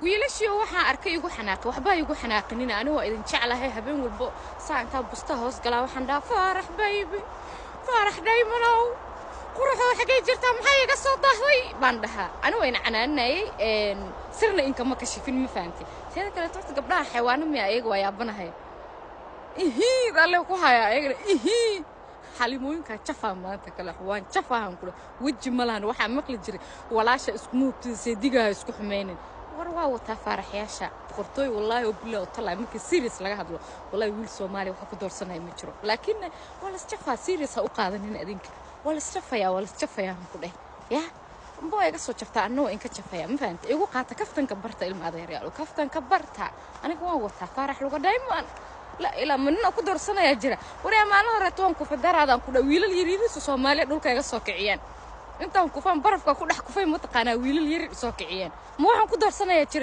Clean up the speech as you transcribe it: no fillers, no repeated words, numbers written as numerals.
wiilashii waxaan arkay igu xanaaqay waxba igu xanaaqinin aniga waa idin jeclahay habeen walba saanta busta hoos galaa waxaan dhaa farax baby farax daymanow quruxda xagee jirtaa maxay iga soo dahday baan dhahaa aniga waan canaanay sirna inka ma kashifin ma fahamtay sida kale toorta gabdhaha xayawaano miya ayaga waa yaabanahay dalle ku haya ayaga xalimooyinka jafaa maanta kala xawaan jafaan kula waji malahan waxa maqli jiray walaasha isku muubtiisa digaa isku xumeeyeen war waa wata faraxyaasha qortooy wallahi oo bilow talaa markii serious laga hadlo wallahi wiil Soomaali waxa ku doorsanay ma jiro laakiin wala jafaa serious u qaadanin adinka wala jafaya ku dheh ya mbo iga soo jaftaa anoo in ka jafaya ma fahamtay igu qaata kaftanka barta ilma adeeyaal kaftanka barta aniga waan wata farax luga dayman لا إلا مننا كدر سنة يجرا وريا ما أنا رتوان كفدار هذا كده ويل اليرين سومالي دول كيا ساكعيان أنت كفان برفك كده حكفين متقنا ويل اليرين ساكعيان مو هم كدر سنة يجرا